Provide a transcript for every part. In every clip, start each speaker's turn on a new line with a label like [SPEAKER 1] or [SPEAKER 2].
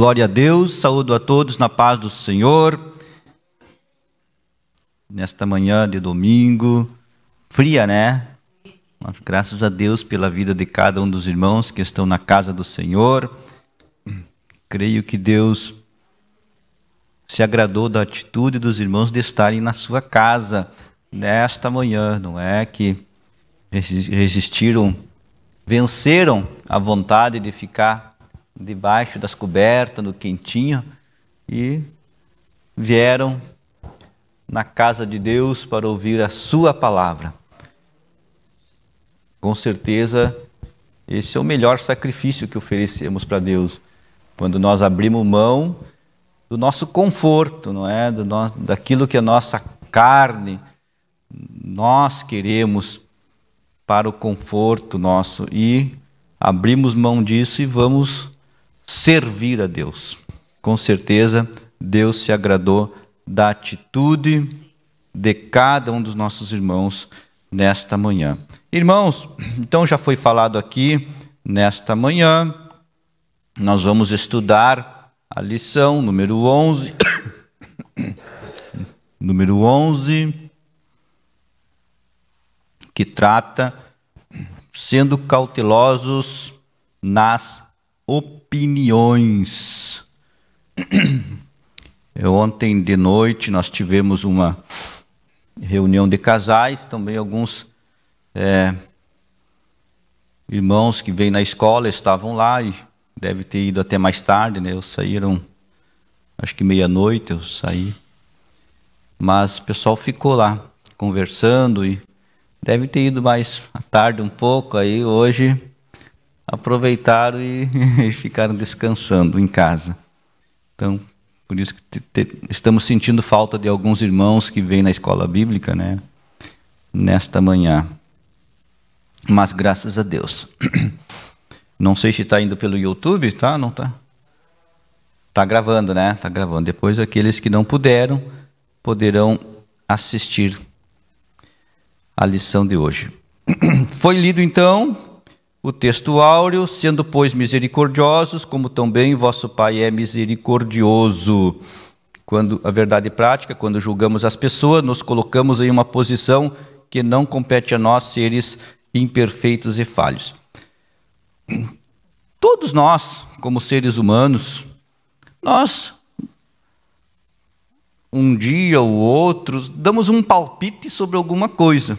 [SPEAKER 1] Glória a Deus, saúdo a todos na paz do Senhor. Nesta manhã de domingo, fria, né? Mas graças a Deus pela vida de cada um dos irmãos que estão na casa do Senhor. Creio que Deus se agradou da atitude dos irmãos de estarem na sua casa nesta manhã, não é? Que resistiram, venceram a vontade de ficar debaixo das cobertas, no quentinho, e vieram na casa de Deus para ouvir a sua palavra. Com certeza, esse é o melhor sacrifício que oferecemos para Deus, quando nós abrimos mão do nosso conforto, não é? Daquilo que a nossa carne, nós queremos para o conforto nosso, e abrimos mão disso e vamos servir a Deus. Com certeza, Deus se agradou da atitude de cada um dos nossos irmãos nesta manhã. Irmãos, então já foi falado aqui, nesta manhã, nós vamos estudar a lição número 11, que trata sendo cautelosos nas opiniões. Ontem de noite nós tivemos uma reunião de casais, também alguns irmãos que vêm na escola estavam lá e deve ter ido até mais tarde, né? Saíram, acho que meia-noite eu saí, mas o pessoal ficou lá conversando e deve ter ido mais à tarde um pouco, aí hoje aproveitaram e ficaram descansando em casa. Então, por isso que estamos sentindo falta de alguns irmãos que vêm na escola bíblica, né, nesta manhã. Mas graças a Deus. Não sei se está indo pelo YouTube, tá? Não está? Está gravando, né? Está gravando. Depois aqueles que não puderam, poderão assistir a lição de hoje. Foi lido então o texto áureo, sendo, pois, misericordiosos, como também vosso Pai é misericordioso. Quando a verdade prática, quando julgamos as pessoas, nos colocamos em uma posição que não compete a nós, seres imperfeitos e falhos. Todos nós, como seres humanos, nós, um dia ou outro, damos um palpite sobre alguma coisa,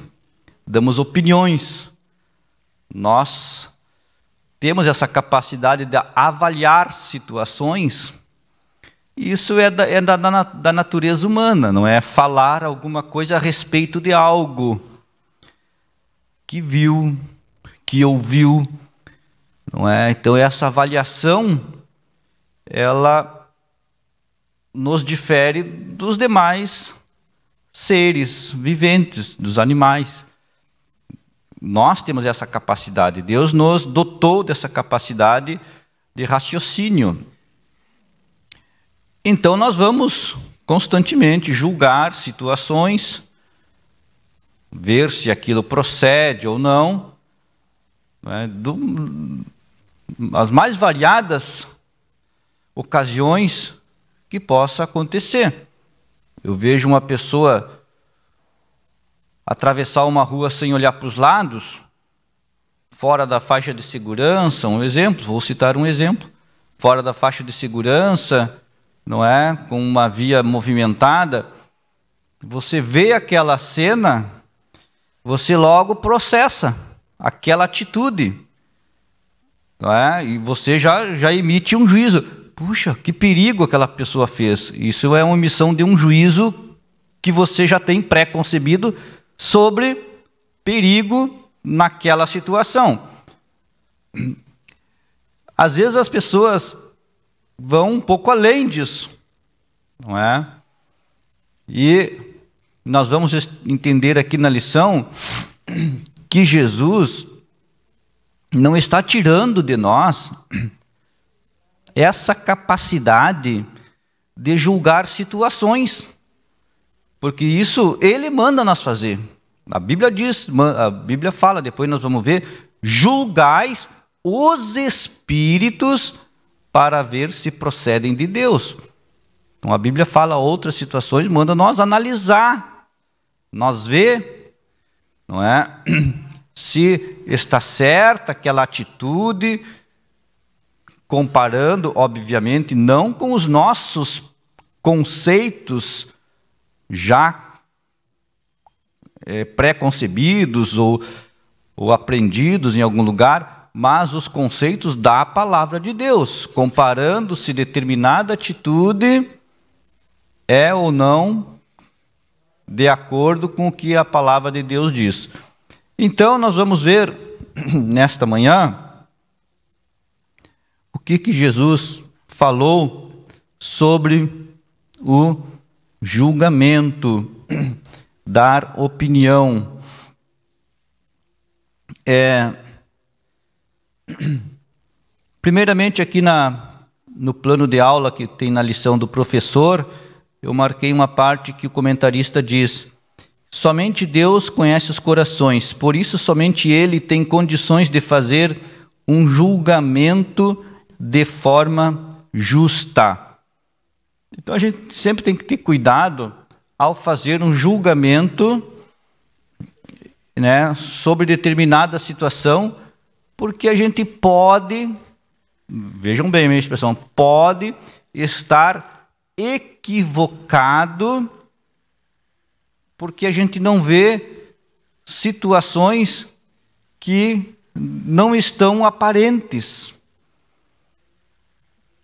[SPEAKER 1] damos opiniões. Nós temos essa capacidade de avaliar situações. Isso é da natureza humana, não é? Falar alguma coisa a respeito de algo que viu, que ouviu, não é? Então essa avaliação, ela nos difere dos demais seres viventes, dos animais. Nós temos essa capacidade, Deus nos dotou dessa capacidade de raciocínio. Então nós vamos constantemente julgar situações, ver se aquilo procede ou não, né, as mais variadas ocasiões que possa acontecer. Eu vejo uma pessoa atravessar uma rua sem olhar para os lados, fora da faixa de segurança, um exemplo, vou citar um exemplo, fora da faixa de segurança, não é? Com uma via movimentada, você vê aquela cena, você logo processa aquela atitude, não é? E você já emite um juízo. Puxa, que perigo aquela pessoa fez. Isso é uma emissão de um juízo que você já tem pré-concebido sobre perigo naquela situação. Às vezes as pessoas vão um pouco além disso, não é? E nós vamos entender aqui na lição que Jesus não está tirando de nós essa capacidade de julgar situações, porque isso Ele manda nós fazer. A Bíblia diz, a Bíblia fala, depois nós vamos ver, julgais os espíritos para ver se procedem de Deus. Então a Bíblia fala outras situações, manda nós analisar, nós ver, não é? Se está certa aquela atitude, comparando, obviamente, não com os nossos conceitos já pré-concebidos ou aprendidos em algum lugar, mas os conceitos da palavra de Deus, comparando se determinada atitude é ou não de acordo com o que a palavra de Deus diz. Então, nós vamos ver nesta manhã o que Jesus falou sobre o julgamento, dar opinião. Primeiramente, aqui no plano de aula que tem na lição do professor, eu marquei uma parte que o comentarista diz: somente Deus conhece os corações, por isso somente Ele tem condições de fazer um julgamento de forma justa. Então a gente sempre tem que ter cuidado ao fazer um julgamento, né, sobre determinada situação, porque a gente pode, vejam bem a minha expressão, pode estar equivocado, porque a gente não vê situações que não estão aparentes.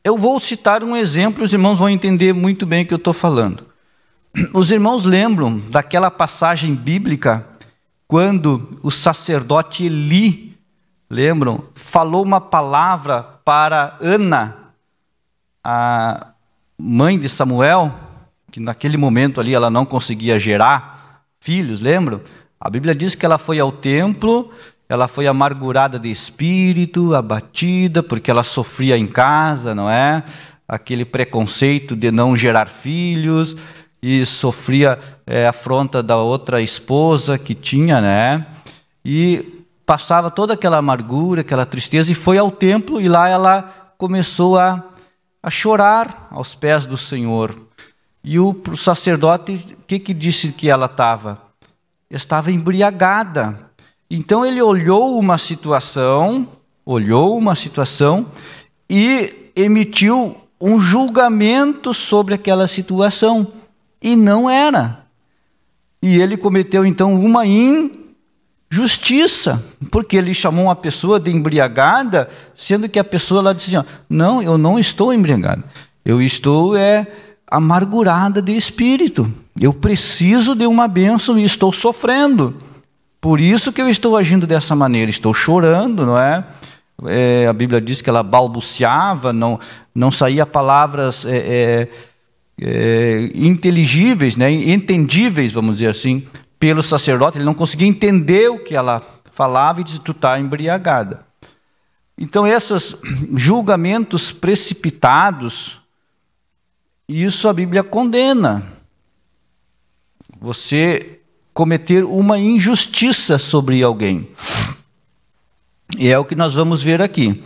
[SPEAKER 1] Eu vou citar um exemplo, os irmãos vão entender muito bem o que eu estou falando. Os irmãos lembram daquela passagem bíblica, quando o sacerdote Eli, lembram, falou uma palavra para Ana, a mãe de Samuel, que naquele momento ali ela não conseguia gerar filhos, lembram? A Bíblia diz que ela foi ao templo, ela foi amargurada de espírito, abatida, porque ela sofria em casa, não é? Aquele preconceito de não gerar filhos, e sofria afronta da outra esposa que tinha, né? E passava toda aquela amargura, aquela tristeza, e foi ao templo, e lá ela começou a chorar aos pés do Senhor. E o sacerdote, o que disse que ela estava? Estava embriagada. Então ele olhou uma situação e emitiu um julgamento sobre aquela situação. E não era. E ele cometeu então uma injustiça, porque ele chamou uma pessoa de embriagada, sendo que a pessoa ela disse assim: não, eu não estou embriagada, eu estou amargurada de espírito, eu preciso de uma bênção e estou sofrendo, por isso que eu estou agindo dessa maneira, estou chorando, não é? A Bíblia diz que ela balbuciava, não saía palavras inteligíveis, né? Entendíveis, vamos dizer assim, pelo sacerdote. Ele não conseguia entender o que ela falava e disse: tu está embriagada. Então, esses julgamentos precipitados, isso a Bíblia condena. Você cometer uma injustiça sobre alguém. E é o que nós vamos ver aqui.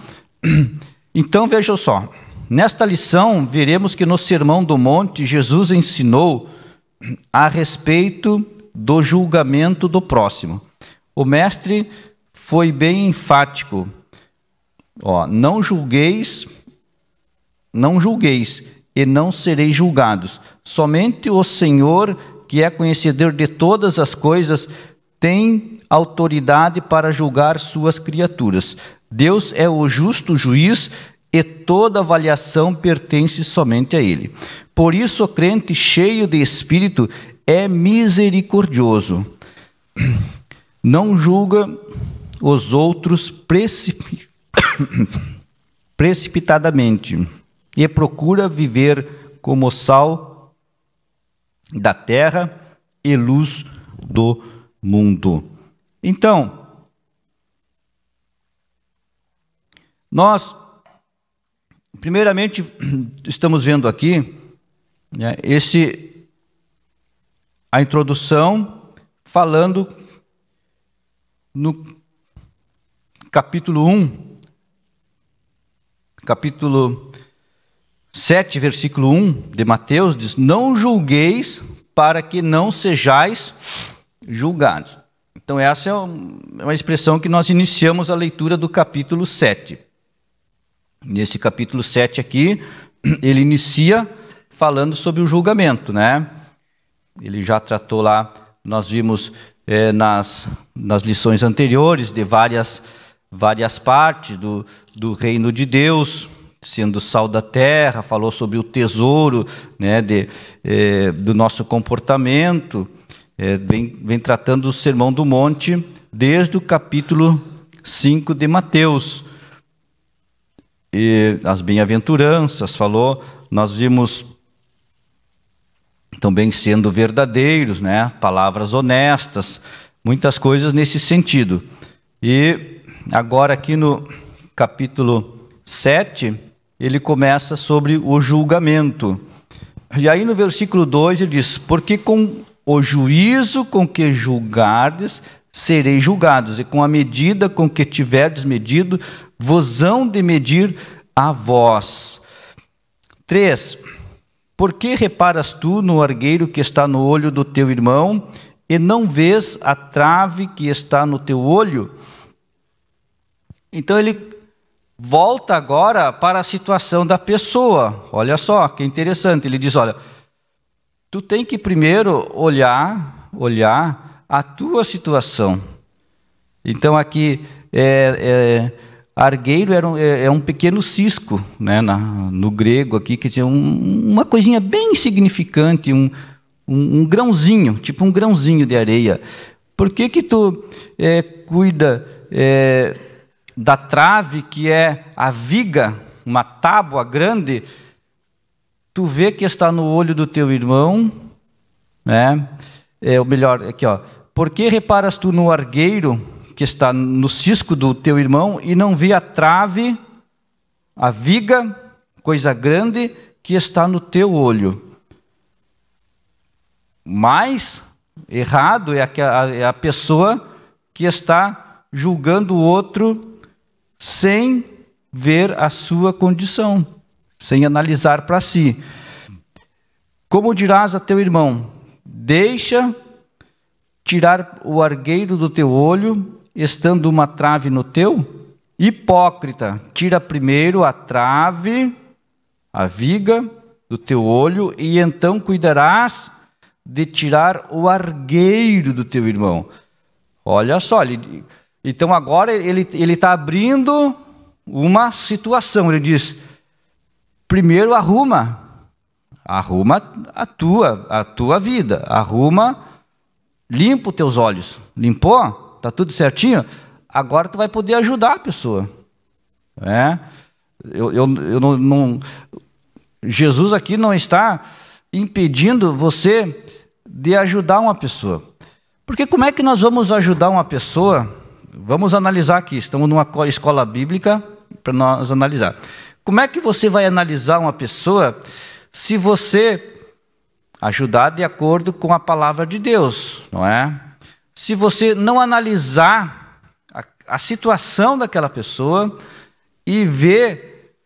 [SPEAKER 1] Então, vejam só. Nesta lição, veremos que no Sermão do Monte, Jesus ensinou a respeito do julgamento do próximo. O mestre foi bem enfático. Não julgueis e não sereis julgados. Somente o Senhor, que é conhecedor de todas as coisas, tem autoridade para julgar suas criaturas. Deus é o justo juiz e toda avaliação pertence somente a Ele. Por isso, o crente cheio de espírito é misericordioso. Não julga os outros precipitadamente e procura viver como sal da terra e luz do mundo. Então, nós, primeiramente, estamos vendo aqui, né, a introdução falando no capítulo 1, capítulo 7, versículo 1 de Mateus, diz: não julgueis para que não sejais julgados. Então essa é uma expressão que nós iniciamos a leitura do capítulo 7. Nesse capítulo 7 aqui, ele inicia falando sobre o julgamento, né? Ele já tratou lá, nós vimos nas lições anteriores, de várias partes do reino de Deus, sendo sal da terra, falou sobre o tesouro, né, do nosso comportamento, vem tratando do Sermão do Monte desde o capítulo 5 de Mateus. E as bem-aventuranças falou, nós vimos também sendo verdadeiros, né, palavras honestas, muitas coisas nesse sentido. E agora aqui no capítulo 7, ele começa sobre o julgamento. E aí no versículo 2 ele diz: porque com o juízo com que julgardes, sereis julgados, e com a medida com que tiverdes medido, vos hão de medir a vós. 3. Por que reparas tu no argueiro que está no olho do teu irmão, e não vês a trave que está no teu olho? Então ele volta agora para a situação da pessoa. Olha só, que interessante. Ele diz: olha, tu tem que primeiro olhar a tua situação. Então aqui, argueiro é um pequeno cisco, né, no grego aqui, que tinha uma coisinha bem insignificante, um grãozinho, tipo um grãozinho de areia. Por que tu cuida da trave, que é a viga, uma tábua grande? Tu vê que está no olho do teu irmão, né? Ou melhor, aqui, ó. Por que reparas tu no argueiro que está no cisco do teu irmão, e não vê a trave, a viga, coisa grande, que está no teu olho? Mais errado é a pessoa que está julgando o outro sem ver a sua condição, sem analisar para si. Como dirás a teu irmão: deixa tirar o argueiro do teu olho, estando uma trave no teu? Hipócrita, tira primeiro a trave, a viga do teu olho, e então cuidarás de tirar o argueiro do teu irmão. Olha só, então agora ele está abrindo uma situação. Ele diz: primeiro arruma a tua vida, limpa os teus olhos. Limpou? Está tudo certinho? Agora tu vai poder ajudar a pessoa. Jesus aqui não está impedindo você de ajudar uma pessoa. Porque como é que nós vamos ajudar uma pessoa? Vamos analisar aqui, estamos numa escola bíblica para nós analisar. Como é que você vai analisar uma pessoa se você ajudar de acordo com a palavra de Deus, não é? Se você não analisar a situação daquela pessoa e ver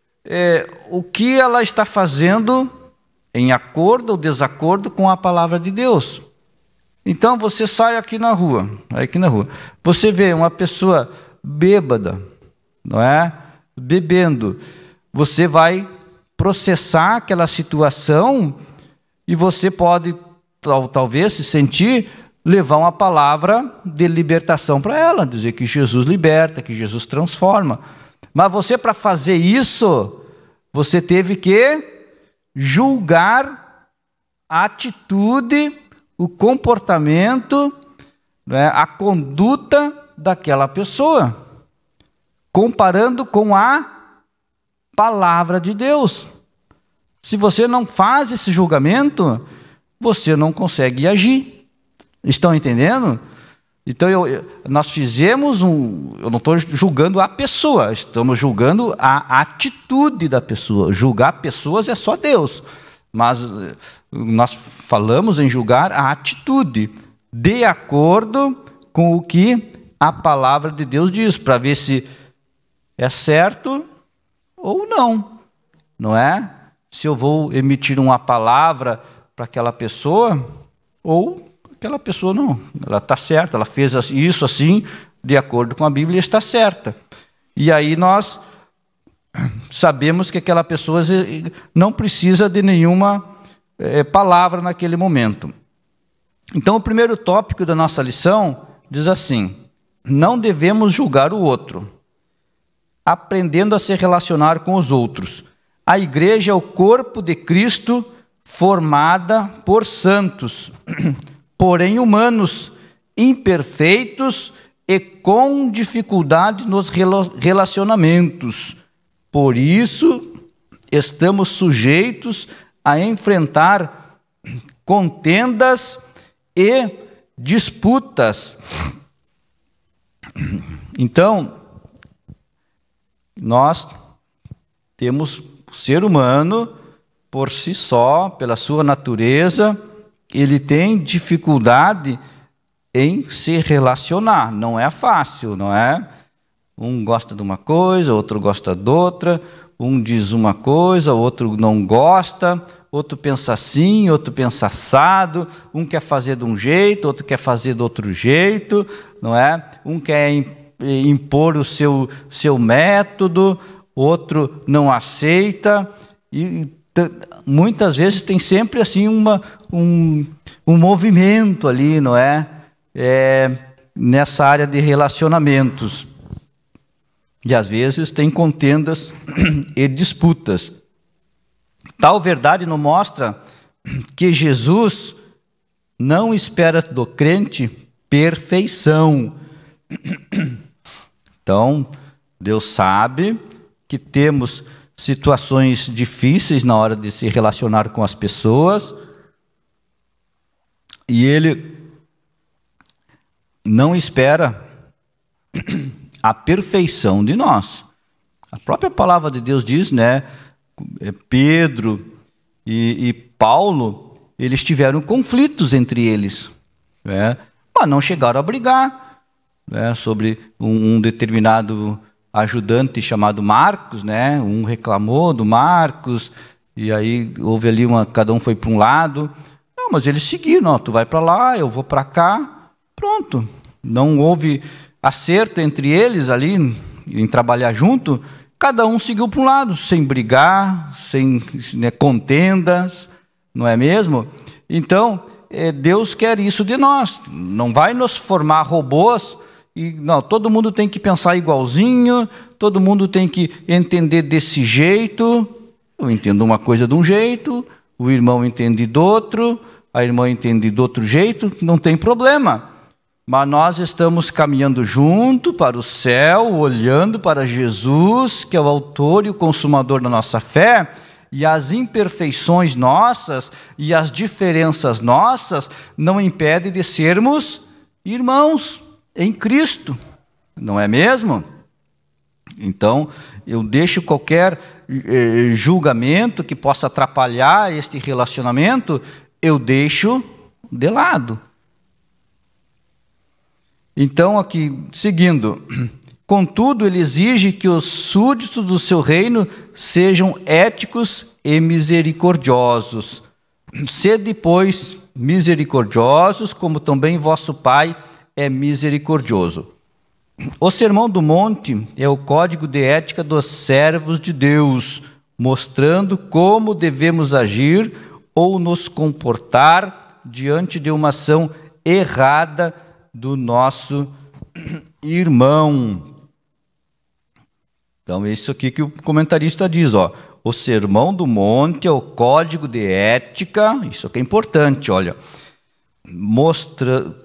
[SPEAKER 1] o que ela está fazendo em acordo ou desacordo com a palavra de Deus. Então você sai aqui na rua, você vê uma pessoa bêbada, não é? Bebendo, você vai processar aquela situação e você pode talvez se sentir levar uma palavra de libertação para ela, dizer que Jesus liberta, que Jesus transforma. Mas você, para fazer isso, você teve que julgar a atitude, o comportamento, né, a conduta daquela pessoa, comparando com a palavra de Deus. Se você não faz esse julgamento, você não consegue agir. Estão entendendo? Então nós fizemos eu não estou julgando a pessoa, estamos julgando a atitude da pessoa. Julgar pessoas é só Deus, mas nós falamos em julgar a atitude, de acordo com o que a palavra de Deus diz, para ver se é certo ou não, não é? Se eu vou emitir uma palavra para aquela pessoa, ou aquela pessoa não, ela está certa, ela fez isso assim, de acordo com a Bíblia, está certa. E aí nós sabemos que aquela pessoa não precisa de nenhuma palavra naquele momento. Então, o primeiro tópico da nossa lição diz assim: não devemos julgar o outro, aprendendo a se relacionar com os outros. A igreja é o corpo de Cristo, formada por santos, porém humanos, imperfeitos e com dificuldade nos relacionamentos. Por isso, estamos sujeitos a enfrentar contendas e disputas. Então, nós temos o ser humano, por si só, pela sua natureza, ele tem dificuldade em se relacionar. Não é fácil, não é? Um gosta de uma coisa, outro gosta de outra, um diz uma coisa, outro não gosta, outro pensa assim, outro pensa assado, um quer fazer de um jeito, outro quer fazer de outro jeito, não é? Um quer impor o seu método, outro não aceita, e muitas vezes tem sempre assim um movimento ali, não é? Nessa área de relacionamentos. E às vezes tem contendas e disputas. Tal verdade nos mostra que Jesus não espera do crente perfeição. Então, Deus sabe que temos situações difíceis na hora de se relacionar com as pessoas, e Ele não espera a perfeição de nós. A própria palavra de Deus diz, né? Pedro e Paulo, eles tiveram conflitos entre eles, né? Mas não chegaram a brigar, né? Sobre um determinado ajudante chamado Marcos, né? Um reclamou do Marcos, e aí houve ali cada um foi para um lado. Não, mas eles seguiram, tu vai para lá, eu vou para cá, pronto. Não houve acerto entre eles ali em trabalhar junto. Cada um seguiu para um lado, sem brigar, sem contendas, não é mesmo? Então, Deus quer isso de nós. Não vai nos formar robôs. E não, todo mundo tem que pensar igualzinho, todo mundo tem que entender desse jeito. Eu entendo uma coisa de um jeito, o irmão entende do outro, a irmã entende do outro jeito, não tem problema. Mas nós estamos caminhando junto para o céu, olhando para Jesus, que é o autor e o consumador da nossa fé, e as imperfeições nossas e as diferenças nossas não impedem de sermos irmãos em Cristo, não é mesmo? Então, eu deixo qualquer julgamento que possa atrapalhar este relacionamento, eu deixo de lado. Então, aqui, seguindo, contudo, ele exige que os súditos do seu reino sejam éticos e misericordiosos. Sede, pois, misericordiosos, como também vosso Pai é misericordioso. O Sermão do Monte é o código de ética dos servos de Deus, mostrando como devemos agir ou nos comportar diante de uma ação errada do nosso irmão. Então, é isso aqui que o comentarista diz, ó. O Sermão do Monte é o código de ética, isso aqui é importante, olha.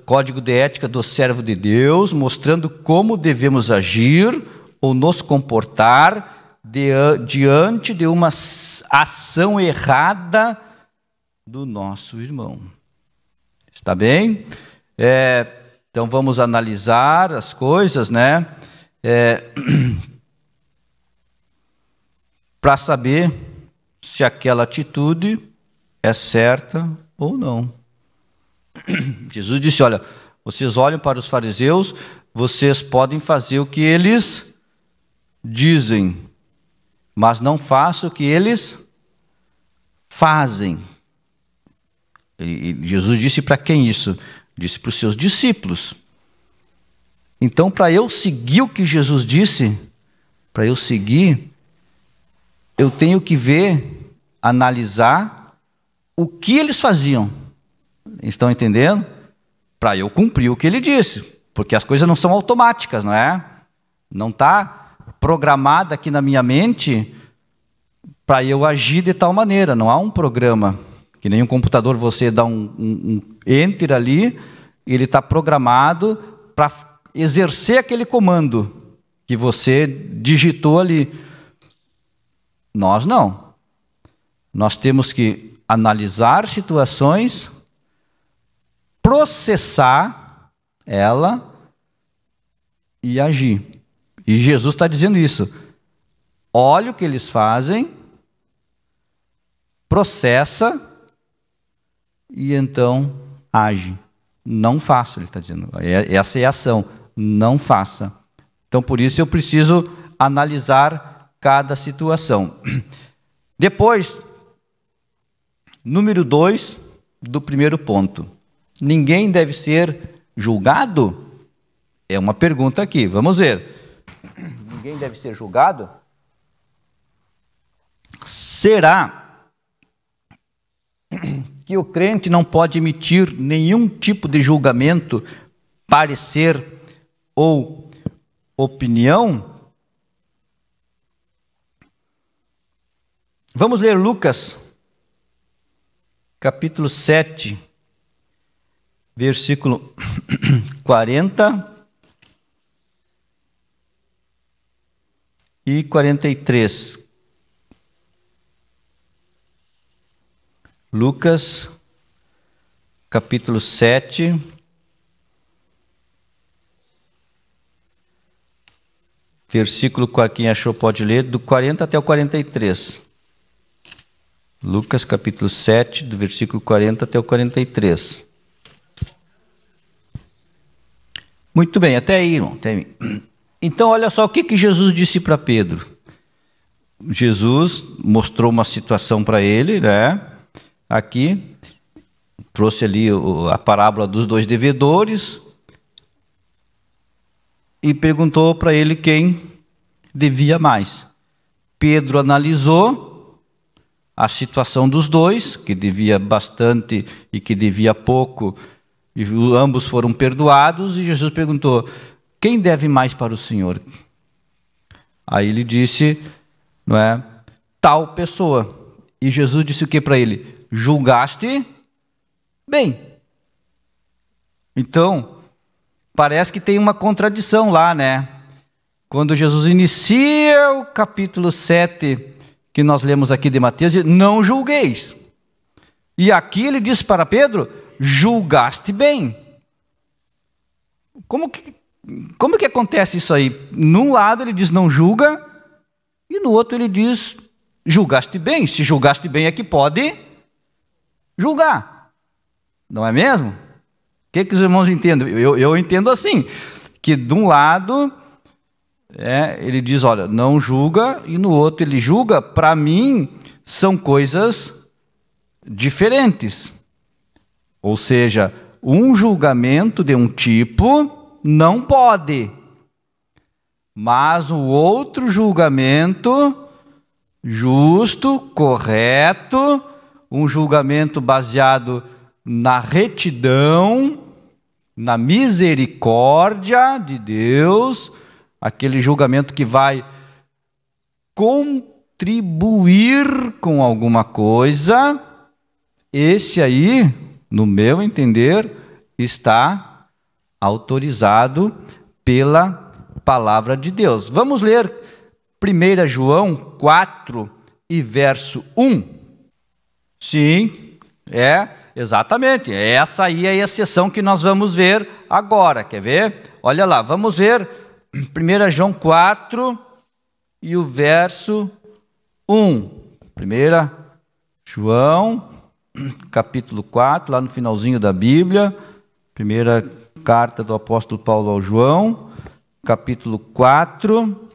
[SPEAKER 1] Código de ética do servo de Deus, mostrando como devemos agir ou nos comportar diante de uma ação errada do nosso irmão. Está bem? Então vamos analisar as coisas, né? Para saber se aquela atitude é certa ou não. Jesus disse, olha, vocês olham para os fariseus, vocês podem fazer o que eles dizem, mas não faço o que eles fazem. E Jesus disse para quem isso? Disse para os seus discípulos. Então, para eu seguir o que Jesus disse, para eu seguir, eu tenho que ver, analisar o que eles faziam. Estão entendendo? Para eu cumprir o que ele disse. Porque as coisas não são automáticas, não é? Não está programada aqui na minha mente para eu agir de tal maneira. Não há um programa. Que nem um computador, você dá um enter ali, e ele está programado para exercer aquele comando que você digitou ali. Nós não. Nós temos que analisar situações, processar ela e agir. E Jesus está dizendo isso. Olha o que eles fazem, processa e então age. Não faça, ele está dizendo. Essa é a ação. Não faça. Então, por isso, eu preciso analisar cada situação. Depois, número 2 do primeiro ponto. Ninguém deve ser julgado? É uma pergunta aqui. Vamos ver. Ninguém deve ser julgado? Será que o crente não pode emitir nenhum tipo de julgamento, parecer ou opinião? Vamos ler Lucas, capítulo 7, versículo 40 e 43. Lucas, capítulo 7, versículo, quem achou pode ler, do 40 até o 43. Lucas, capítulo 7, do versículo 40 até o 43. Muito bem, até aí, irmão. Até aí. Então, olha só o que Jesus disse para Pedro. Jesus mostrou uma situação para ele, né? Aqui, trouxe ali a parábola dos 2 devedores e perguntou para ele quem devia mais. Pedro analisou a situação dos dois, que devia bastante e que devia pouco, e ambos foram perdoados, e Jesus perguntou, quem deve mais para o Senhor? Aí ele disse, não é, tal pessoa. E Jesus disse o que para ele? Julgaste bem. Então, parece que tem uma contradição lá, né? Quando Jesus inicia o capítulo 7, que nós lemos aqui de Mateus, diz, não julgueis. E aqui ele diz para Pedro, julgaste bem. Como que acontece isso aí? Num lado ele diz não julga, e no outro ele diz julgaste bem. Se julgaste bem é que pode julgar. Não é mesmo? O que os irmãos entendem? Eu entendo assim, que de um lado ele diz, olha, não julga, e no outro ele julga. Para mim, são coisas diferentes. Ou seja, um julgamento de um tipo não pode, mas o outro julgamento justo, correto, um julgamento baseado na retidão, na misericórdia de Deus, aquele julgamento que vai contribuir com alguma coisa, esse aí, no meu entender, está autorizado pela palavra de Deus. Vamos ler 1 João 4 e verso 1. Sim, exatamente. Essa aí é a seção que nós vamos ver agora. Quer ver? Olha lá, vamos ver 1 João 4 e o verso 1. 1 João, capítulo 4, lá no finalzinho da Bíblia. Primeira carta do apóstolo Paulo ao João, capítulo 4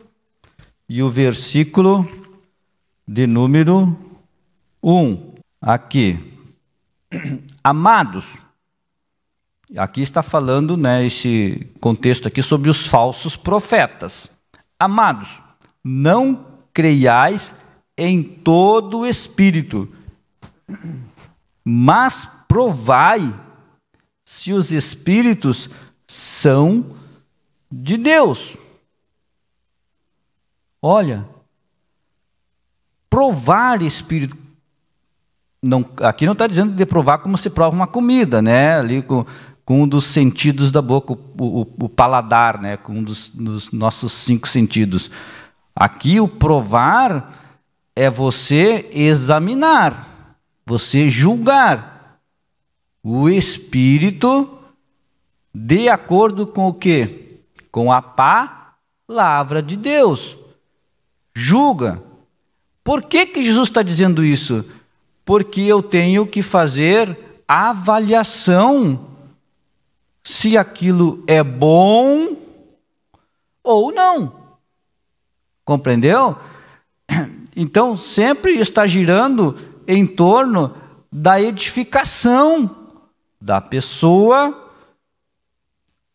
[SPEAKER 1] e o versículo de número 1. Aqui. Amados. Aqui está falando, né, esse contexto aqui sobre os falsos profetas. Amados, não creiais em todo o espírito, mas provai se os espíritos são de Deus. Olha, provar espírito. Não, aqui não está dizendo de provar como se prova uma comida, né? Ali com um dos sentidos da boca, o paladar, né? Com um dos nossos 5 sentidos. Aqui o provar é você examinar, você julgar o espírito de acordo com o quê? Com a palavra de Deus. Julga. Por que Jesus está dizendo isso? Porque eu tenho que fazer avaliação se aquilo é bom ou não. Compreendeu? Então, sempre está girando em torno da edificação da pessoa,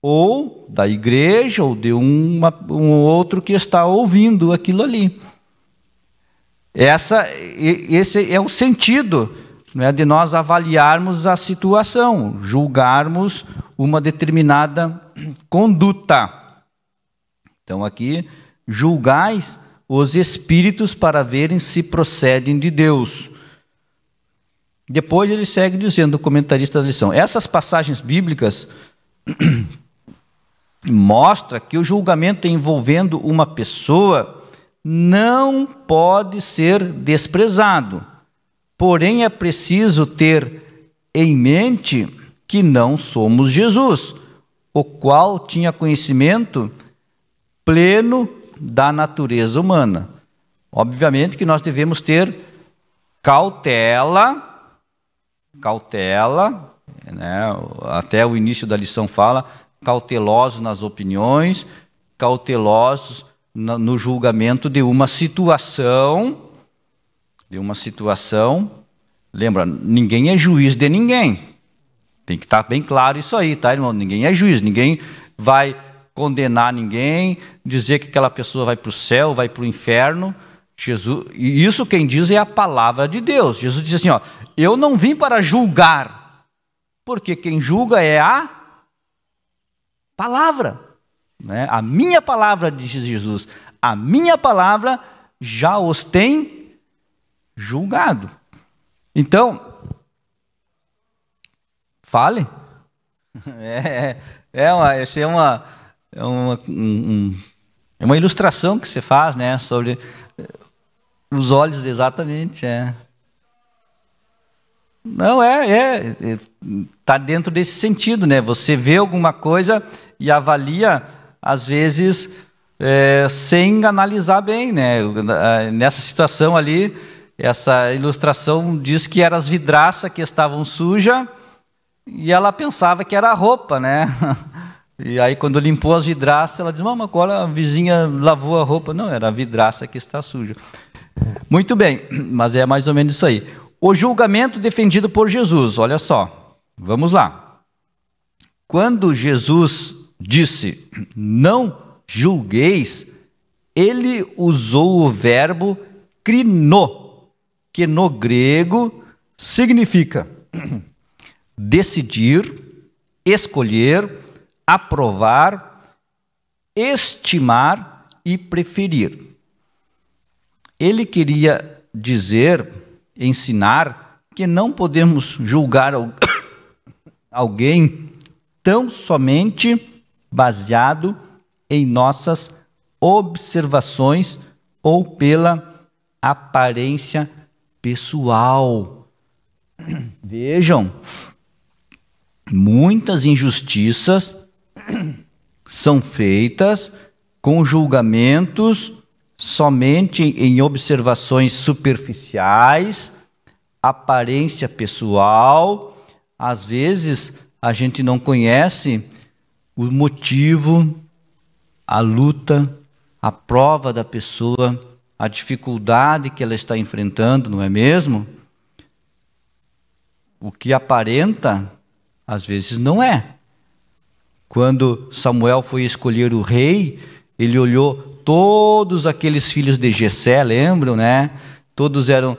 [SPEAKER 1] ou da igreja, ou de um outro que está ouvindo aquilo ali. Esse é o sentido, né, de nós avaliarmos a situação, julgarmos uma determinada conduta. Então aqui, julgais os espíritos para verem se procedem de Deus. Depois ele segue dizendo, o comentarista da lição, essas passagens bíblicas mostram que o julgamento envolvendo uma pessoa não pode ser desprezado. Porém, é preciso ter em mente que não somos Jesus, o qual tinha conhecimento pleno da natureza humana. Obviamente que nós devemos ter cautela, né? Até o início da lição fala, cautelosos nas opiniões, cautelosos no julgamento de uma situação. Lembra, ninguém é juiz de ninguém. Tem que estar bem claro isso aí, tá, irmão? Ninguém é juiz, ninguém vai condenar ninguém, dizer que aquela pessoa vai para o céu, vai para o inferno. Jesus, e isso quem diz é a palavra de Deus. Jesus diz assim, ó, eu não vim para julgar, porque quem julga é a palavra, né? A minha palavra, diz Jesus, a minha palavra já os tem julgado. Então, fale. Essa é uma ilustração que você faz, né, sobre os olhos, exatamente. Não, está dentro desse sentido, né? Você vê alguma coisa e avalia, às vezes, sem analisar bem, né? Nessa situação ali, essa ilustração diz que eram as vidraças que estavam sujas e ela pensava que era a roupa, né? E aí, quando limpou as vidraças, ela diz, mas agora a vizinha lavou a roupa. Não, era a vidraça que está suja. Muito bem, mas é mais ou menos isso aí. O julgamento defendido por Jesus, olha só, vamos lá. Quando Jesus disse, não julgueis, ele usou o verbo krino, que no grego significa decidir, escolher, aprovar, estimar e preferir. Ele queria dizer, ensinar, que não podemos julgar alguém tão somente baseado em nossas observações ou pela aparência pessoal. Vejam, muitas injustiças são feitas com julgamentos somente em observações superficiais, aparência pessoal. Às vezes a gente não conhece o motivo, a luta, a prova da pessoa, a dificuldade que ela está enfrentando, não é mesmo? O que aparenta, às vezes não é. Quando Samuel foi escolher o rei, ele olhou todos aqueles filhos de Jessé, lembram, né? Todos eram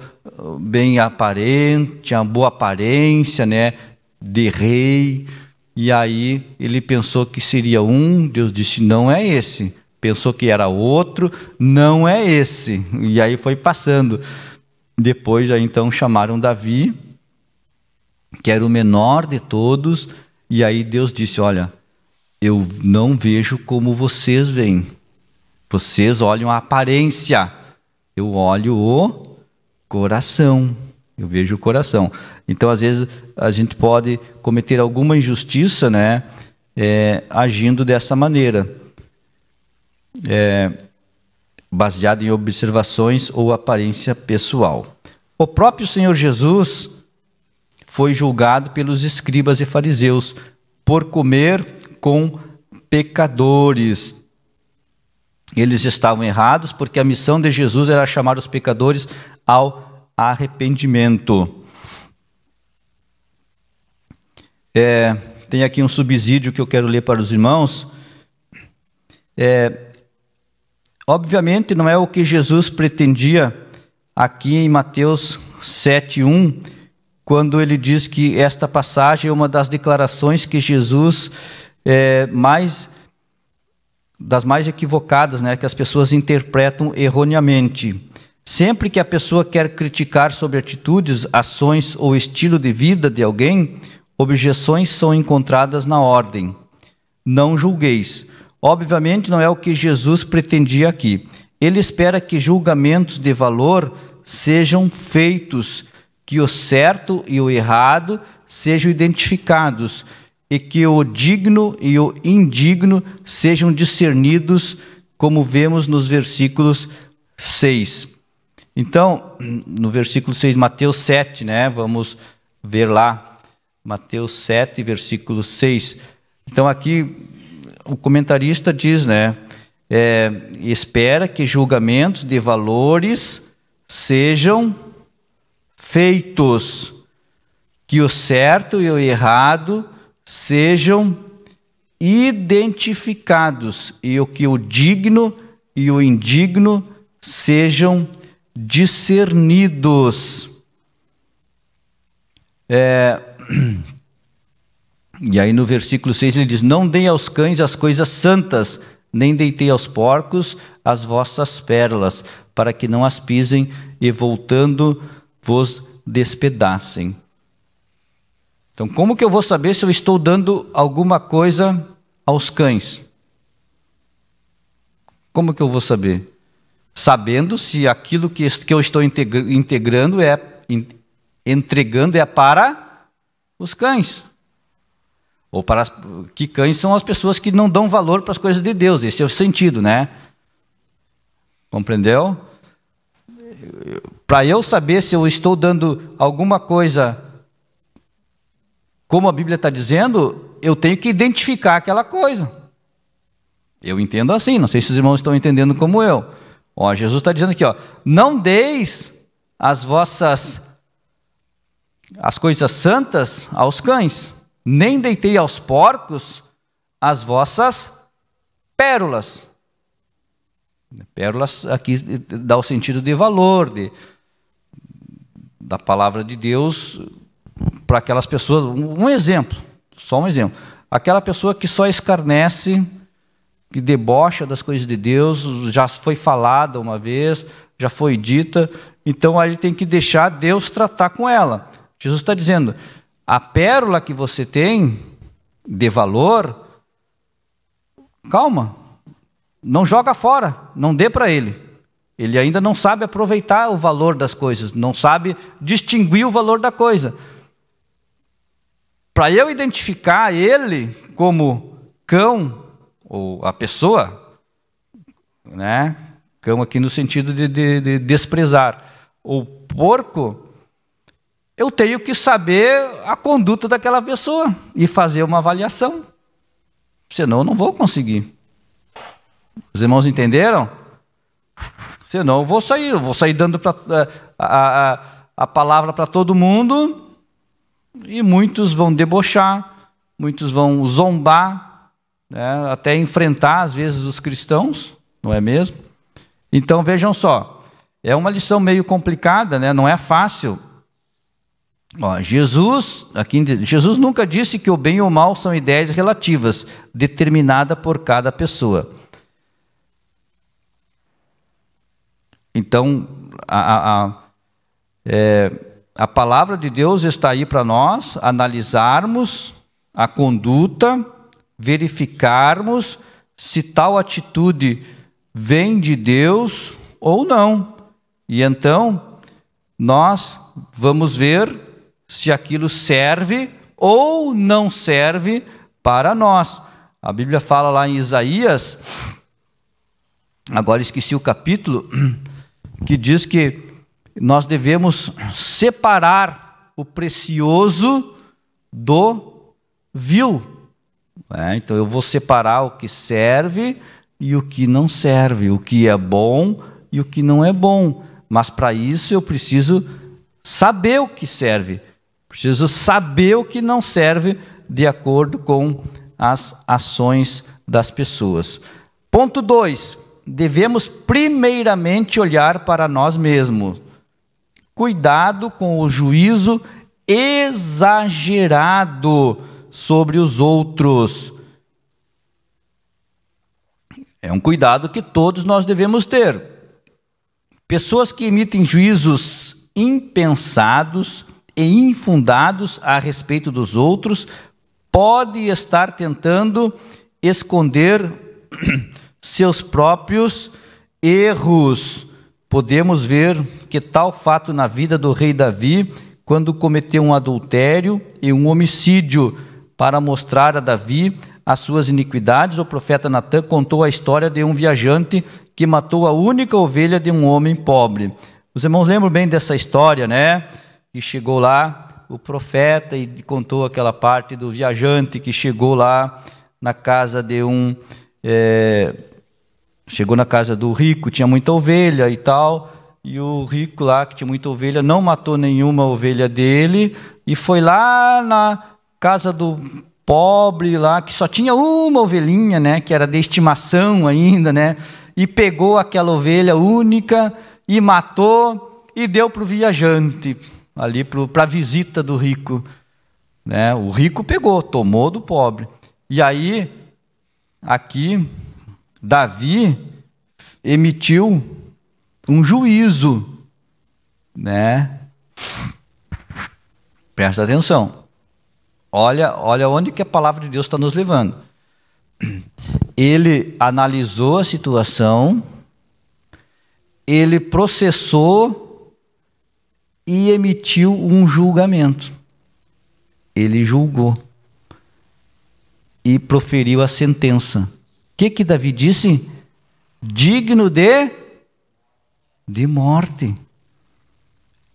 [SPEAKER 1] bem aparentes, tinham boa aparência, né? De rei. E aí ele pensou que seria um, Deus disse, não é esse. Pensou que era outro, não é esse. E aí foi passando. Depois já então chamaram Davi, que era o menor de todos, e aí Deus disse, olha, eu não vejo como vocês veem. Vocês olham a aparência, eu olho o coração. Eu vejo o coração. Então, às vezes, a gente pode cometer alguma injustiça, né? Agindo dessa maneira. Baseado em observações ou aparência pessoal. O próprio Senhor Jesus foi julgado pelos escribas e fariseus por comer com pecadores. Eles estavam errados porque a missão de Jesus era chamar os pecadores ao arrependimento. Tem aqui um subsídio que eu quero ler para os irmãos. Obviamente não é o que Jesus pretendia aqui em Mateus 7:1, quando ele diz que esta passagem é uma das declarações que Jesus das mais equivocadas, né, que as pessoas interpretam erroneamente. Sempre que a pessoa quer criticar sobre atitudes, ações ou estilo de vida de alguém, objeções são encontradas na ordem. Não julgueis. Obviamente não é o que Jesus pretendia aqui. Ele espera que julgamentos de valor sejam feitos, que o certo e o errado sejam identificados, e que o digno e o indigno sejam discernidos, como vemos nos versículos 6. Então, no versículo 6, Mateus 7, né? Vamos ver lá, Mateus 7, versículo 6. Então, aqui, o comentarista diz, né? Espera que julgamentos de valores sejam feitos, que o certo e o errado sejam identificados, e o que o digno e o indigno sejam discernidos. E aí no versículo 6 ele diz, não deem aos cães as coisas santas, nem deitei aos porcos as vossas pérolas, para que não as pisem e voltando vos despedacem. Então, como que eu vou saber se eu estou dando alguma coisa aos cães? Como que eu vou saber? Sabendo se aquilo que eu estou entregando é para os cães. Ou para que cães são as pessoas que não dão valor para as coisas de Deus. Esse é o sentido, né? Compreendeu? Para eu saber se eu estou dando alguma coisa como a Bíblia está dizendo, eu tenho que identificar aquela coisa. Eu entendo assim, não sei se os irmãos estão entendendo como eu. Jesus está dizendo aqui, não deis as coisas santas aos cães, nem deitei aos porcos as vossas pérolas. Pérolas aqui dá o sentido de valor, da palavra de Deus para aquelas pessoas. Um exemplo, só um exemplo. Aquela pessoa que só escarnece, que debocha das coisas de Deus, já foi falada uma vez, já foi dita, então aí tem que deixar Deus tratar com ela. Jesus está dizendo, a pérola que você tem de valor, calma, não joga fora, não dê para ele. Ele ainda não sabe aproveitar o valor das coisas, não sabe distinguir o valor da coisa. Para eu identificar ele como cão, ou a pessoa, né? Cão aqui no sentido de desprezar, ou porco, eu tenho que saber a conduta daquela pessoa e fazer uma avaliação. Senão eu não vou conseguir. Os irmãos entenderam? Senão eu vou sair dando a palavra para todo mundo, e muitos vão debochar, muitos vão zombar, né, até enfrentar às vezes os cristãos, não é mesmo? Então vejam só, é uma lição meio complicada, né? Não é fácil. Ó, Jesus nunca disse que o bem e o mal são ideias relativas, determinadas por cada pessoa. Então, a palavra de Deus está aí para nós analisarmos a conduta, verificarmos se tal atitude vem de Deus ou não. E então, nós vamos ver se aquilo serve ou não serve para nós. A Bíblia fala lá em Isaías, agora esqueci o capítulo, que diz que nós devemos separar o precioso do vil. Então eu vou separar o que serve e o que não serve, o que é bom e o que não é bom. Mas para isso eu preciso saber o que serve, preciso saber o que não serve de acordo com as ações das pessoas. Ponto 2. Devemos primeiramente olhar para nós mesmos. Cuidado com o juízo exagerado sobre os outros. É um cuidado que todos nós devemos ter. Pessoas que emitem juízos impensados e infundados a respeito dos outros podem estar tentando esconder seus próprios erros. Podemos ver que tal fato na vida do rei Davi, quando cometeu um adultério e um homicídio. Para mostrar a Davi as suas iniquidades, o profeta Natã contou a história de um viajante que matou a única ovelha de um homem pobre. Os irmãos lembram bem dessa história, né? Que chegou lá o profeta e contou aquela parte do viajante que chegou lá na casa de chegou na casa do rico, tinha muita ovelha e tal, e o rico lá, que tinha muita ovelha, não matou nenhuma ovelha dele, e foi lá na casa do pobre lá, que só tinha uma ovelhinha, né, que era de estimação ainda, né, e pegou aquela ovelha única e matou e deu para o viajante, ali para a visita do rico, né? O rico pegou, tomou do pobre. E aí, aqui, Davi emitiu um juízo, né? Presta atenção. Olha onde que a palavra de Deus está nos levando. Ele analisou a situação, ele processou e emitiu um julgamento. Ele julgou e proferiu a sentença. O que Davi disse? Digno de morte.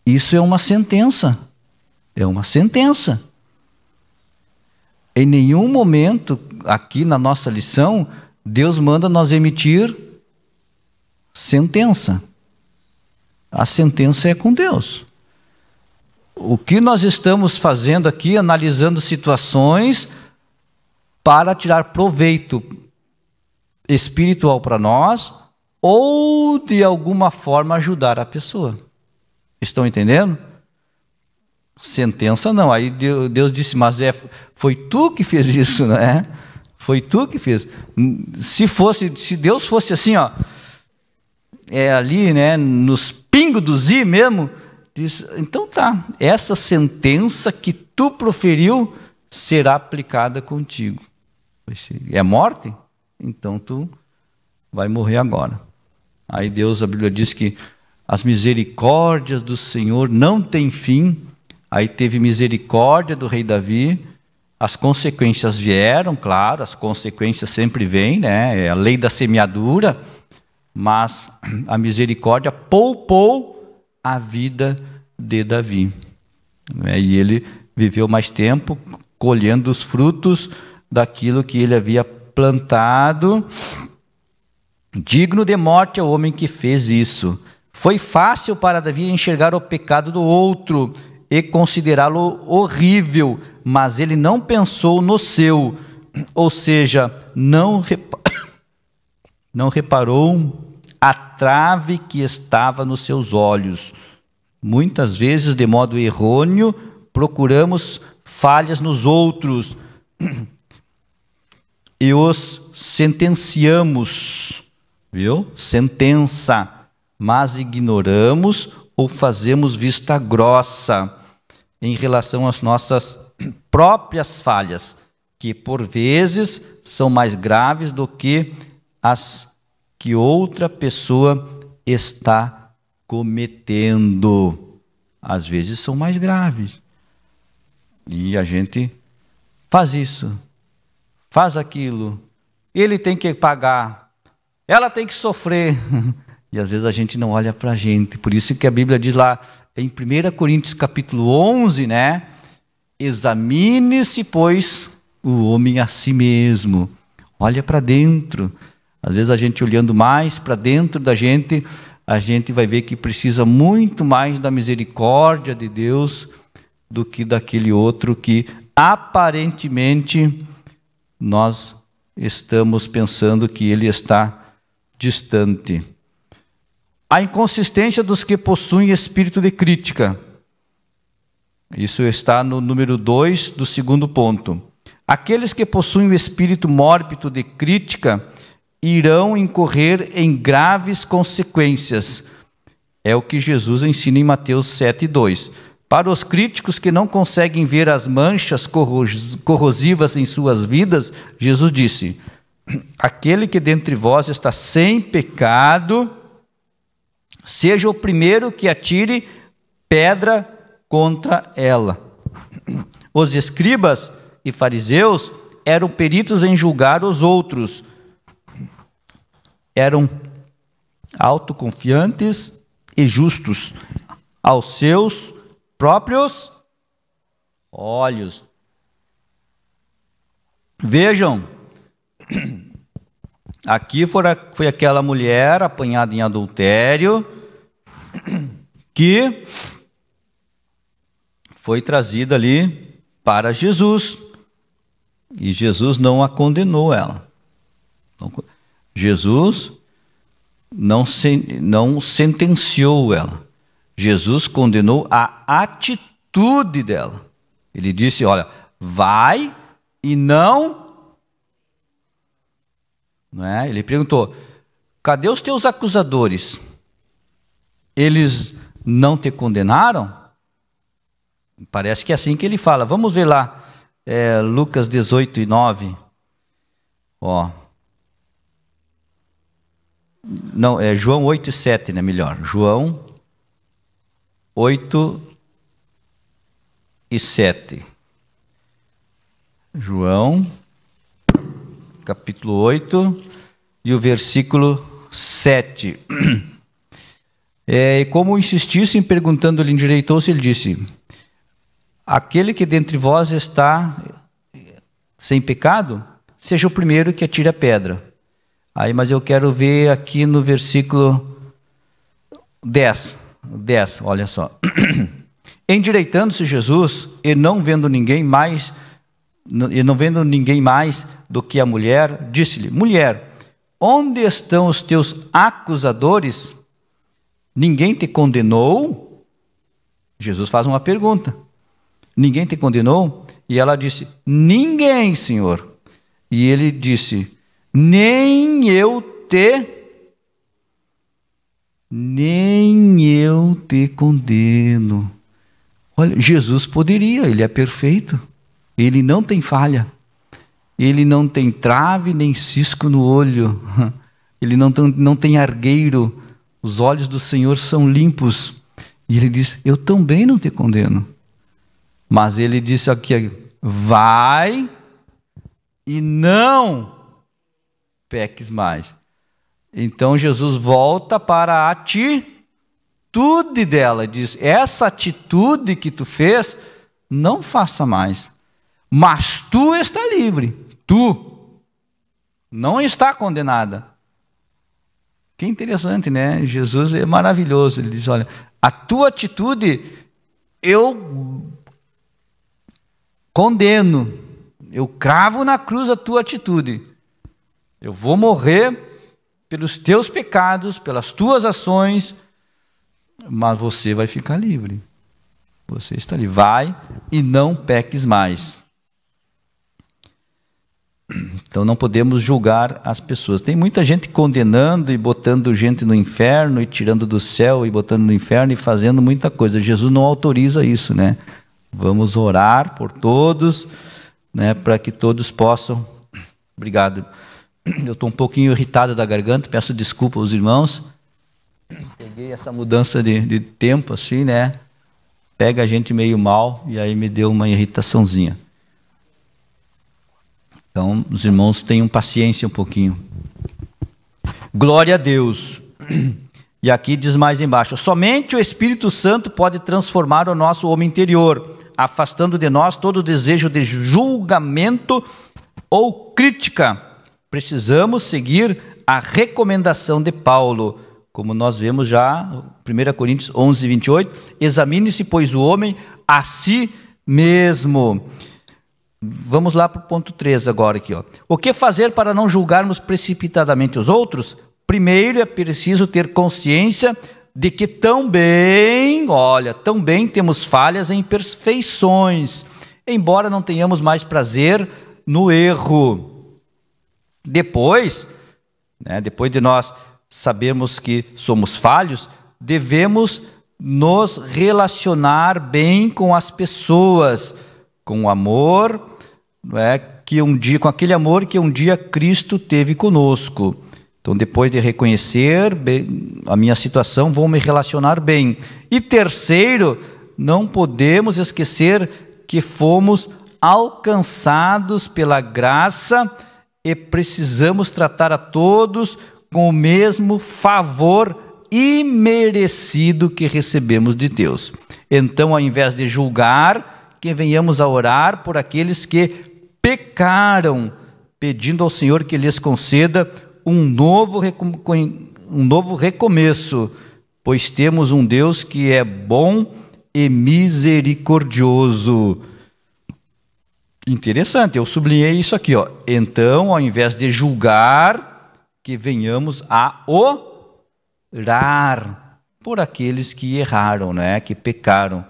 [SPEAKER 1] Isso é uma sentença. É uma sentença. Em nenhum momento, aqui na nossa lição, Deus manda nós emitir sentença. A sentença é com Deus. O que nós estamos fazendo aqui, analisando situações para tirar proveito espiritual para nós ou de alguma forma ajudar a pessoa. Estão entendendo? Sentença não. Aí Deus disse, mas foi tu que fez isso, não é? Foi tu que fez. Se Deus fosse assim, ó, ali, né, nos pingos dos i mesmo, diz, então tá, essa sentença que tu proferiu será aplicada contigo. É morte? Então tu vai morrer agora. Aí Deus, a Bíblia diz que as misericórdias do Senhor não têm fim. Aí teve misericórdia do rei Davi, as consequências vieram, claro, as consequências sempre vêm, né? É a lei da semeadura, mas a misericórdia poupou a vida de Davi. E ele viveu mais tempo colhendo os frutos daquilo que ele havia plantado Digno de morte é o homem que fez isso. Foi fácil para Davi enxergar o pecado do outro e considerá-lo horrível, mas ele não pensou no seu, ou seja, não reparou a trave que estava nos seus olhos. Muitas vezes, de modo errôneo, procuramos falhas nos outros e os sentenciamos, viu? Sentença, mas ignoramos ou fazemos vista grossa em relação às nossas próprias falhas, que por vezes são mais graves do que as que outra pessoa está cometendo. Às vezes são mais graves. E a gente faz isso, faz aquilo. Ele tem que pagar, ela tem que sofrer. E às vezes a gente não olha para a gente. Por isso que a Bíblia diz lá em 1 Coríntios capítulo 11, né? Examine-se, pois, o homem a si mesmo. Olha para dentro. Às vezes a gente olhando mais para dentro da gente, a gente vai ver que precisa muito mais da misericórdia de Deus do que daquele outro que aparentemente nós estamos pensando que ele está distante. A inconsistência dos que possuem espírito de crítica. Isso está no número 2 do segundo ponto. Aqueles que possuem o espírito mórbido de crítica irão incorrer em graves consequências. É o que Jesus ensina em Mateus 7:2. Para os críticos que não conseguem ver as manchas corrosivas em suas vidas, Jesus disse: aquele que dentre vós está sem pecado, seja o primeiro que atire pedra contra ela. Os escribas e fariseus eram peritos em julgar os outros. Eram autoconfiantes e justos aos seus próprios olhos. Vejam, aqui foi aquela mulher apanhada em adultério que foi trazida ali para Jesus. E Jesus não a condenou ela. Jesus não sentenciou ela. Jesus condenou a atitude dela. Ele disse, olha, vai e não é? Ele perguntou, cadê os teus acusadores? Eles não te condenaram? Parece que é assim que ele fala. Vamos ver lá, Lucas 18:9. Ó. Não, é João 8:7, né? Melhor. João 8:7. João, capítulo 8, e o versículo 7. E como insistissem, perguntando-lhe, endireitou-se, ele disse, aquele que dentre vós está sem pecado, seja o primeiro que atire a pedra. Aí, mas eu quero ver aqui no versículo 10, olha só. Endireitando-se Jesus, e não vendo ninguém mais do que a mulher, disse-lhe, mulher, onde estão os teus acusadores? Ninguém te condenou? Jesus faz uma pergunta. Ninguém te condenou? E ela disse, ninguém, Senhor. E ele disse, nem eu te condeno. Olha, Jesus poderia, ele é perfeito. Ele não tem falha. Ele não tem trave nem cisco no olho. Ele não tem argueiro. Os olhos do Senhor são limpos. E ele diz, eu também não te condeno. Mas ele disse aqui, vai e não peques mais. Então Jesus volta para a atitude dela. Diz, essa atitude que tu fez, não faça mais. Mas tu está livre. Tu não está condenada. Que interessante, né? Jesus é maravilhoso. Ele diz, olha, a tua atitude eu condeno. Eu cravo na cruz a tua atitude. Eu vou morrer pelos teus pecados, pelas tuas ações, mas você vai ficar livre. Você está livre. Vai e não peques mais. Então não podemos julgar as pessoas. Tem muita gente condenando e botando gente no inferno, e tirando do céu e botando no inferno e fazendo muita coisa. Jesus não autoriza isso, né? Vamos orar por todos, né, para que todos possam... Obrigado. Eu estou um pouquinho irritado da garganta, peço desculpa aos irmãos. Peguei essa mudança de tempo assim, né? Pega a gente meio mal e aí me deu uma irritaçãozinha. Então, os irmãos tenham paciência um pouquinho. Glória a Deus. E aqui diz mais embaixo, somente o Espírito Santo pode transformar o nosso homem interior, afastando de nós todo o desejo de julgamento ou crítica. Precisamos seguir a recomendação de Paulo, como nós vemos já, 1 Coríntios 11, 28, examine-se, pois, o homem a si mesmo. Vamos lá para o ponto 3 agora aqui, ó. O que fazer para não julgarmos precipitadamente os outros? Primeiro é preciso ter consciência de que também temos falhas e imperfeições, embora não tenhamos mais prazer no erro. Depois de nós sabermos que somos falhos, devemos nos relacionar bem com as pessoas, com o amor, com aquele amor que um dia Cristo teve conosco. Então, depois de reconhecer bem a minha situação, vou me relacionar bem. E terceiro, não podemos esquecer que fomos alcançados pela graça e precisamos tratar a todos com o mesmo favor imerecido que recebemos de Deus. Então, ao invés de julgar, que venhamos a orar por aqueles que pecaram, pedindo ao Senhor que lhes conceda um novo recomeço, pois temos um Deus que é bom e misericordioso. Interessante, eu sublinhei isso aqui, ó. Então, ao invés de julgar, que venhamos a orar por aqueles que erraram, né, que pecaram,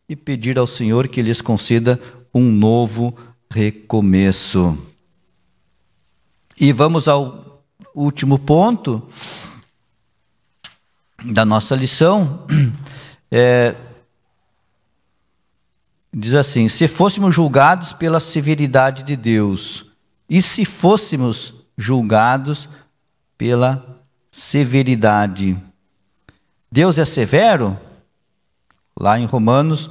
[SPEAKER 1] e pedir ao Senhor que lhes conceda um novo recomeço. E vamos ao último ponto da nossa lição. Diz assim, se fôssemos julgados pela severidade de Deus, e se fôssemos julgados pela severidade. Deus é severo? Lá em Romanos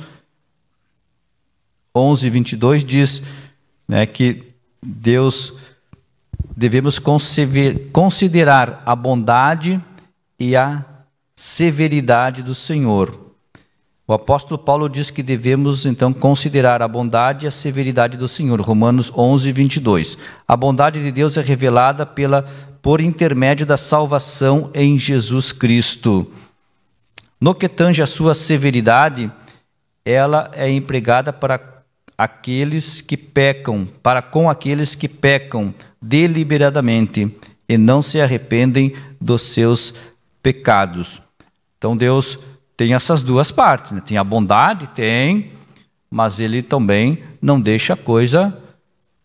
[SPEAKER 1] 11, 22 diz, né, que devemos considerar a bondade e a severidade do Senhor. O apóstolo Paulo diz que devemos, então, considerar a bondade e a severidade do Senhor. Romanos 11, 22. A bondade de Deus é revelada por intermédio da salvação em Jesus Cristo. No que tange a sua severidade, ela é empregada para com aqueles que pecam deliberadamente e não se arrependem dos seus pecados. Então Deus tem essas duas partes, né? Tem a bondade, mas Ele também não deixa a coisa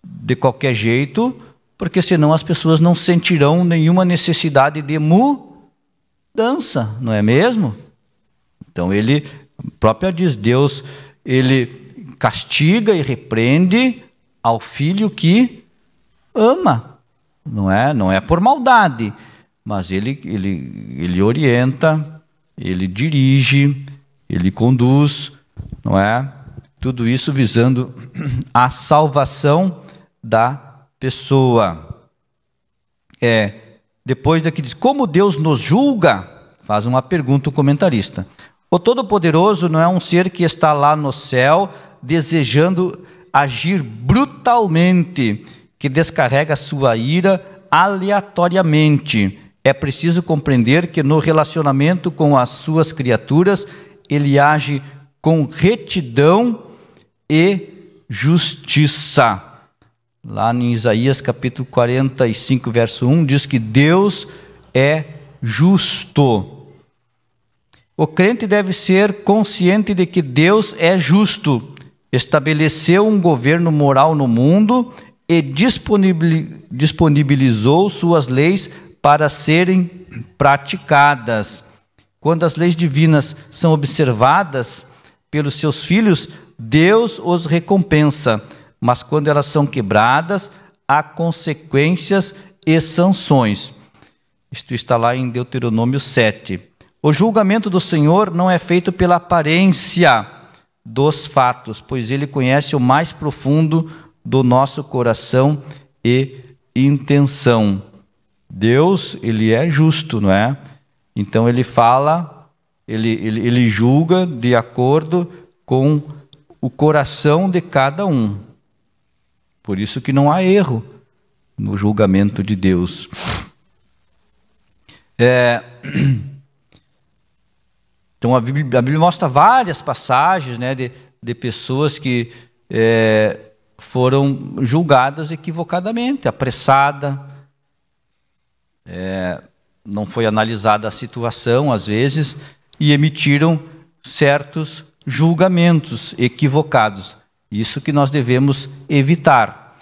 [SPEAKER 1] de qualquer jeito, porque senão as pessoas não sentirão nenhuma necessidade de mudança, não é mesmo? Então Ele próprio diz, Deus, Ele castiga e repreende ao filho que ama, não é por maldade, mas ele orienta, ele dirige, ele conduz, não é? Tudo isso visando a salvação da pessoa. Depois daqui diz, como Deus nos julga? Faz uma pergunta o comentarista. O Todo-Poderoso não é um ser que está lá no céu desejando agir brutalmente, que descarrega sua ira aleatoriamente. É preciso compreender que no relacionamento com as suas criaturas, ele age com retidão e justiça. Lá em Isaías capítulo 45, verso 1, diz que Deus é justo. O crente deve ser consciente de que Deus é justo, estabeleceu um governo moral no mundo e disponibilizou suas leis para serem praticadas. Quando as leis divinas são observadas pelos seus filhos, Deus os recompensa, mas quando elas são quebradas, há consequências e sanções. Isto está lá em Deuteronômio 7. O julgamento do Senhor não é feito pela aparência dos fatos, pois Ele conhece o mais profundo do nosso coração e intenção. Deus, Ele é justo, não é? Então Ele fala, Ele julga de acordo com o coração de cada um. Por isso que não há erro no julgamento de Deus. Então a Bíblia mostra várias passagens, né, de pessoas que foram julgadas equivocadamente, apressada, não foi analisada a situação às vezes, e emitiram certos julgamentos equivocados. Isso que nós devemos evitar.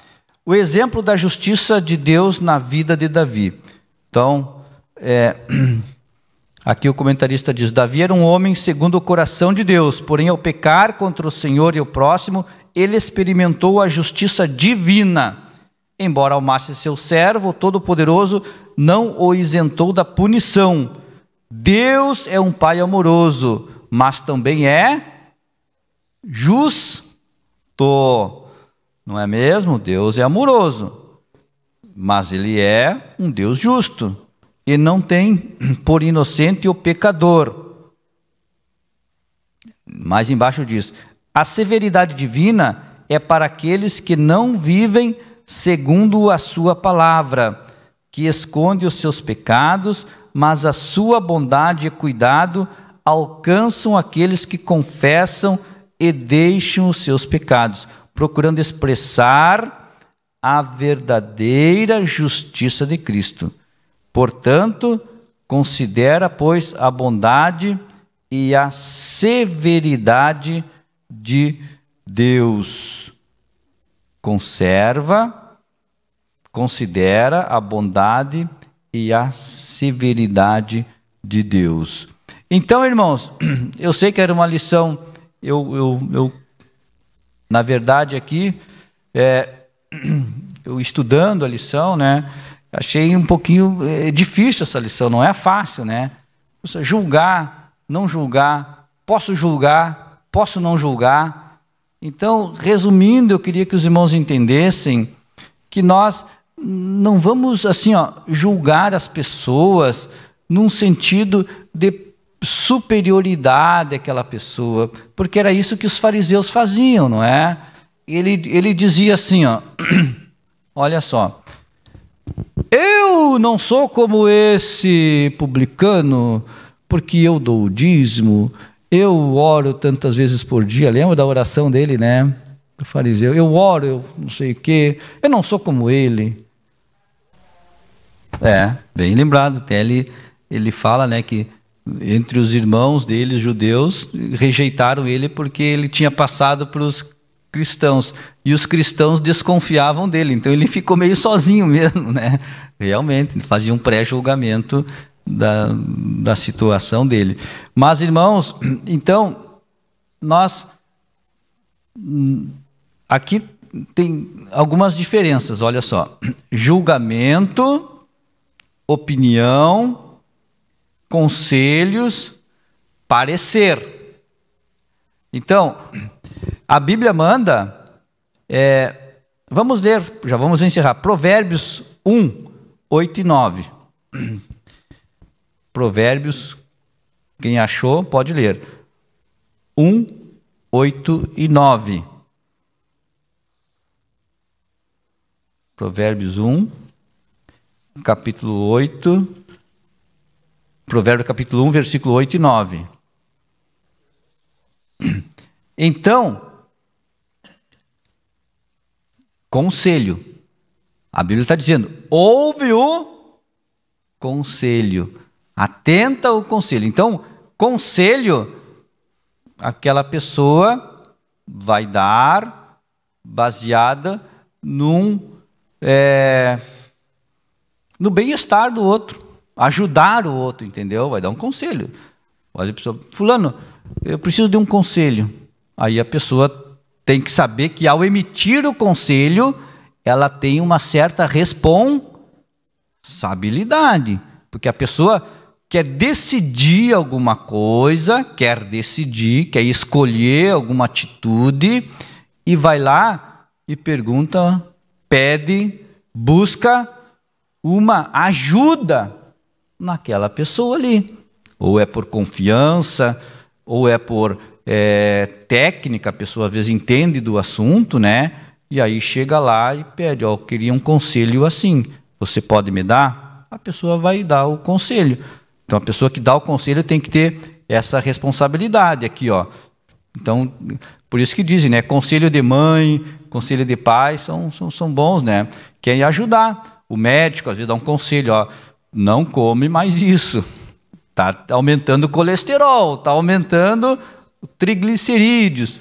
[SPEAKER 1] O exemplo da justiça de Deus na vida de Davi. Então, aqui o comentarista diz: Davi era um homem segundo o coração de Deus, porém ao pecar contra o Senhor e o próximo, ele experimentou a justiça divina. Embora amasse seu servo, o Todo-Poderoso não o isentou da punição. Deus é um Pai amoroso, mas também é justo. Não é mesmo? Deus é amoroso, mas Ele é um Deus justo. E não tem por inocente o pecador. Mais embaixo diz: a severidade divina é para aqueles que não vivem segundo a sua palavra, que esconde os seus pecados, mas a sua bondade e cuidado alcançam aqueles que confessam e deixam os seus pecados, procurando expressar a verdadeira justiça de Cristo. Portanto, considera, pois, a bondade e a severidade de Deus. Considera a bondade e a severidade de Deus. Então, irmãos, eu sei que era uma lição, na verdade aqui, eu estudando a lição, né, achei um pouquinho difícil essa lição, não é fácil, né? Julgar, não julgar, posso não julgar. Então, resumindo, eu queria que os irmãos entendessem que nós não vamos assim, julgar as pessoas num sentido de superioridade àquela pessoa, porque era isso que os fariseus faziam, não é? Ele dizia assim, olha só, eu não sou como esse publicano, porque eu dou o dízimo, eu oro tantas vezes por dia. Lembra da oração dele, né? Do fariseu. Eu oro, eu não sei o quê. Eu não sou como ele. Bem lembrado. Até ele fala, né, que entre os irmãos dele, os judeus, rejeitaram ele porque ele tinha passado para os cristãos. E os cristãos desconfiavam dele. Então ele ficou meio sozinho mesmo, né? Realmente, fazia um pré-julgamento da situação dele. Mas, irmãos, então, nós aqui tem algumas diferenças, olha só. Julgamento, opinião, conselhos, parecer. Então, a Bíblia manda, vamos ler, já vamos encerrar, Provérbios 1, 8 e 9. Provérbios, quem achou, pode ler. 1, 8 e 9. Provérbios 1, capítulo 8 Provérbios capítulo 1, versículo 8 e 9. Então, conselho. A Bíblia está dizendo, ouve o conselho. Atenta ao conselho. Então, conselho, aquela pessoa vai dar baseada no bem-estar do outro, ajudar o outro, entendeu? Vai dar um conselho. Olha, pessoa, fulano, eu preciso de um conselho. Aí a pessoa tem que saber que ao emitir o conselho, ela tem uma certa responsabilidade, porque a pessoa quer decidir alguma coisa, quer escolher alguma atitude, e vai lá e pergunta, pede, busca uma ajuda naquela pessoa ali. Ou é por confiança, ou é por técnica, a pessoa às vezes entende do assunto, né? E aí chega lá e pede, ó, eu queria um conselho assim, você pode me dar? A pessoa vai dar o conselho. Então, a pessoa que dá o conselho tem que ter essa responsabilidade aqui, ó. Então, por isso que dizem, né? Conselho de mãe, conselho de pai, são bons, né? Querem ajudar. O médico, às vezes, dá um conselho, ó. Não come mais isso. Está aumentando o colesterol, está aumentando o triglicerídeos.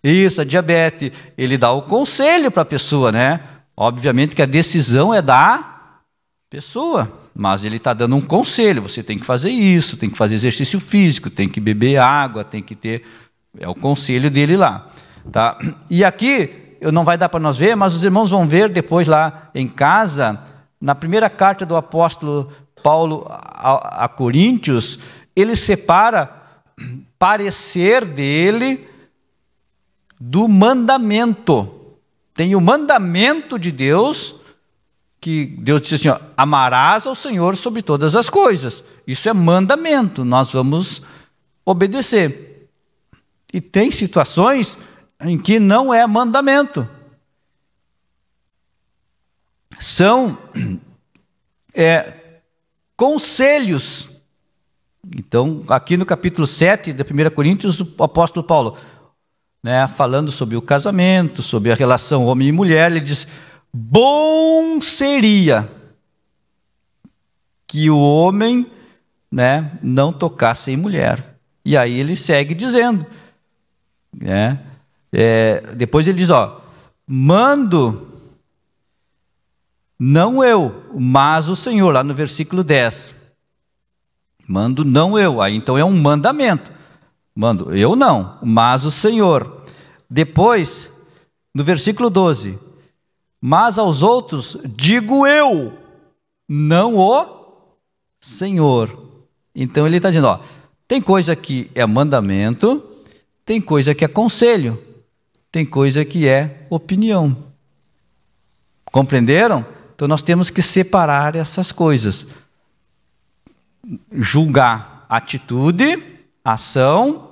[SPEAKER 1] Isso, a diabetes. Ele dá o conselho para a pessoa, né? Obviamente que a decisão é da pessoa, mas ele está dando um conselho. Você tem que fazer isso, tem que fazer exercício físico, tem que beber água, tem que ter... É o conselho dele lá. Tá? E aqui, não vai dar para nós ver, mas os irmãos vão ver depois lá em casa, na primeira carta do apóstolo Paulo a Coríntios, ele separa parecer dele do mandamento. Tem o mandamento de Deus, que Deus disse assim, ó, amarás ao Senhor sobre todas as coisas. Isso é mandamento, nós vamos obedecer. E tem situações em que não é mandamento. São conselhos. Então, aqui no capítulo 7 da 1 Coríntios, o apóstolo Paulo, né, falando sobre o casamento, sobre a relação homem e mulher, ele diz, bom seria que o homem, né, não tocasse em mulher. E aí ele segue dizendo, né, depois ele diz, ó, mando, não eu, mas o Senhor, lá no versículo 10. Mando não eu, aí então é um mandamento. Mando eu não, mas o Senhor. Depois, no versículo 12, mas aos outros digo eu, não o Senhor. Então ele está dizendo, ó, tem coisa que é mandamento, tem coisa que é conselho, tem coisa que é opinião. Compreenderam? Então nós temos que separar essas coisas. Julgar atitude, ação,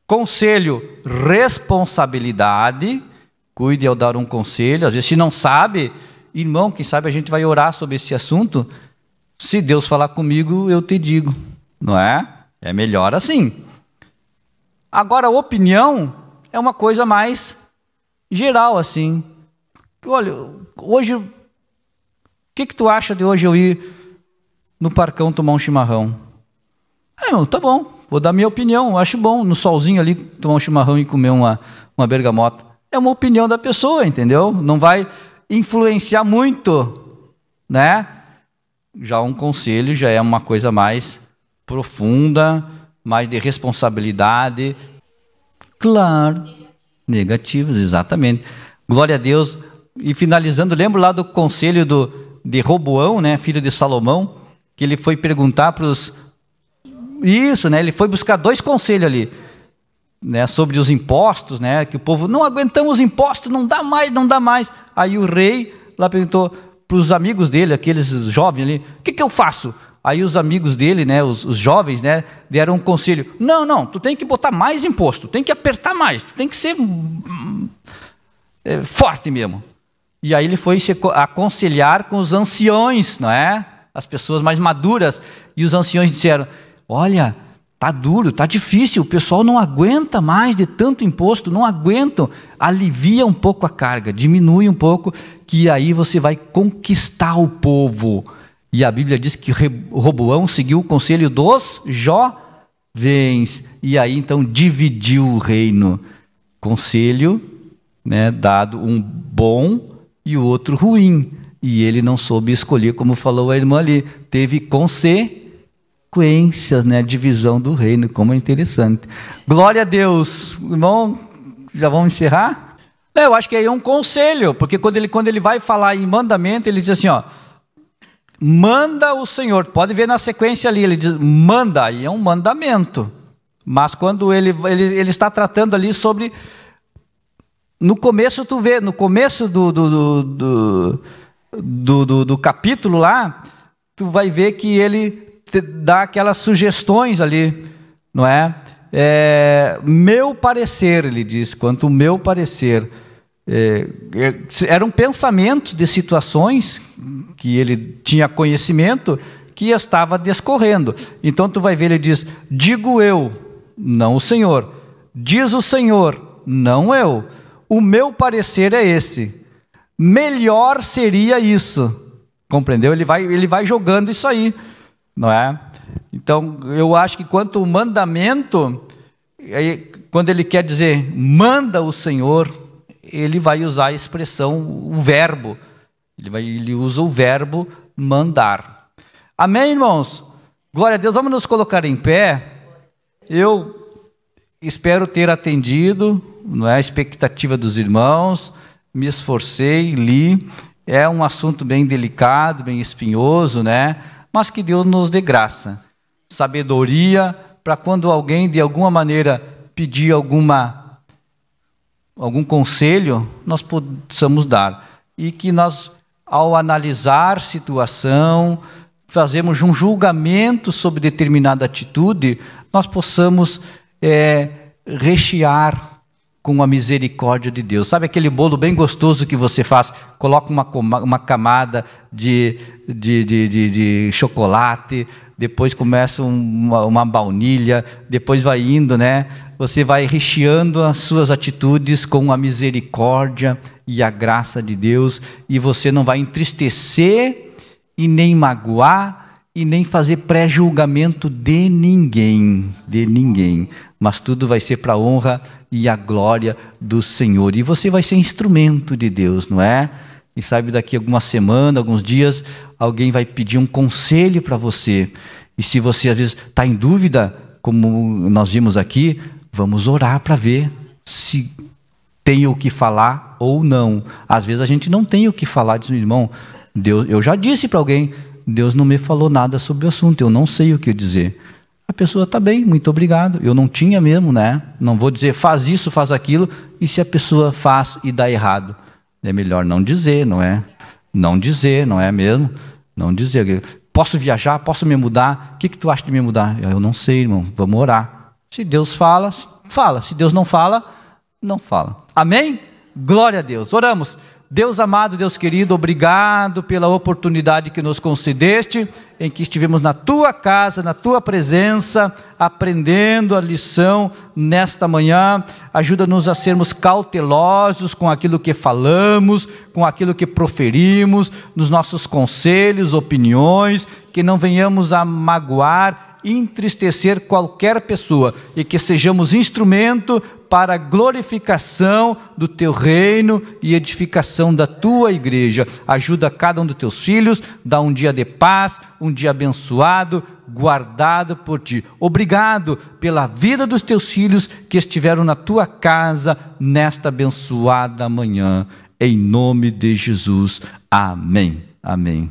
[SPEAKER 1] conselho, responsabilidade. Cuide ao dar um conselho. Às vezes, se não sabe, irmão, quem sabe a gente vai orar sobre esse assunto. Se Deus falar comigo, eu te digo, não é? É melhor assim. Agora, a opinião é uma coisa mais geral, assim. Olha, hoje, o que tu acha de hoje eu ir no Parcão tomar um chimarrão? Tá bom, vou dar minha opinião, eu acho bom, no solzinho ali, tomar um chimarrão e comer uma bergamota. É uma opinião da pessoa, entendeu? Não vai influenciar muito, né? Já um conselho já é uma coisa mais profunda, mais de responsabilidade. Claro, negativos, exatamente. Glória a Deus. E finalizando, lembro lá do conselho de Roboão, né, filho de Salomão, que ele foi perguntar para os... Isso, né, ele foi buscar 2 conselhos ali, né, sobre os impostos, né, que o povo, não aguentamos impostos, não dá mais. Aí o rei lá perguntou para os amigos dele, aqueles jovens ali, o que eu faço? Aí os amigos dele, né, os jovens, né, deram um conselho, não, tu tem que botar mais imposto, tem que apertar mais, tu tem que ser forte mesmo. E aí ele foi se aconselhar com os anciões, não é? as pessoas mais maduras, e os anciões disseram: olha, tá duro, tá difícil, o pessoal não aguenta mais de tanto imposto, não aguentam, alivia um pouco a carga, diminui um pouco, que aí você vai conquistar o povo. E a Bíblia diz que Roboão seguiu o conselho dos jovens, e aí então dividiu o reino. Conselho, né, dado, um bom e o outro ruim, e ele não soube escolher, como falou a irmã ali, teve consequências, né, divisão do reino, como é interessante. Glória a Deus. Irmão, já vamos encerrar? Eu acho que aí é um conselho, porque quando ele vai falar em mandamento, ele diz assim, ó, manda o Senhor, pode ver na sequência ali, ele diz, manda, aí é um mandamento, mas quando ele está tratando ali sobre, no começo tu vê, no começo do capítulo lá, tu vai ver que ele dá aquelas sugestões ali, não é? Meu parecer, ele diz, quanto o meu parecer, eram pensamentos de situações que ele tinha conhecimento, que estava discorrendo. Então tu vai ver, ele diz, digo eu, não o Senhor, diz o Senhor, não eu, o meu parecer é esse, melhor seria isso, compreendeu? Ele vai jogando isso aí, não é? Então eu acho que quanto o mandamento, quando ele quer dizer manda o Senhor, ele vai usar a expressão, o verbo, ele usa o verbo mandar. Amém, irmãos? Glória a Deus. Vamos nos colocar em pé. Eu espero ter atendido, não é, a expectativa dos irmãos, me esforcei, li, é um assunto bem delicado, bem espinhoso, né? Mas que Deus nos dê graça, sabedoria, para quando alguém de alguma maneira pedir algum conselho, nós possamos dar. E que nós, ao analisar situação, fazemos um julgamento sobre determinada atitude, nós possamos rechear com a misericórdia de Deus. Sabe aquele bolo bem gostoso que você faz? Coloca uma camada de chocolate, depois começa uma baunilha, depois vai indo, né? Você vai recheando as suas atitudes com a misericórdia e a graça de Deus, e você não vai entristecer e nem magoar e nem fazer pré-julgamento de ninguém, mas tudo vai ser para a honra e a glória do Senhor, e você vai ser instrumento de Deus, não é? E sabe, daqui a alguma semana, alguns dias, alguém vai pedir um conselho para você, e se você às vezes está em dúvida, como nós vimos aqui, vamos orar para ver se tem o que falar ou não. Às vezes a gente não tem o que falar, diz o irmão, Deus, eu já disse para alguém, Deus não me falou nada sobre o assunto, eu não sei o que dizer. A pessoa está bem, muito obrigado, eu não tinha mesmo, né? Não vou dizer faz isso, faz aquilo, e se a pessoa faz e dá errado, é melhor não dizer, não é? Não dizer, não é mesmo? Não dizer, posso viajar, posso me mudar, o que tu acha de me mudar? Eu não sei, irmão, vamos orar. Se Deus fala, fala, se Deus não fala, não fala. Amém? Glória a Deus, oramos. Deus amado, Deus querido, obrigado pela oportunidade que nos concedeste, em que estivemos na Tua casa, na Tua presença, aprendendo a lição nesta manhã. Ajuda-nos a sermos cautelosos com aquilo que falamos, com aquilo que proferimos, nos nossos conselhos, opiniões, que não venhamos a magoar, entristecer qualquer pessoa, e que sejamos instrumento para a glorificação do Teu reino e edificação da Tua igreja. Ajuda cada um dos Teus filhos, dá um dia de paz, um dia abençoado, guardado por Ti. Obrigado pela vida dos Teus filhos que estiveram na Tua casa nesta abençoada manhã. Em nome de Jesus. Amém. Amém.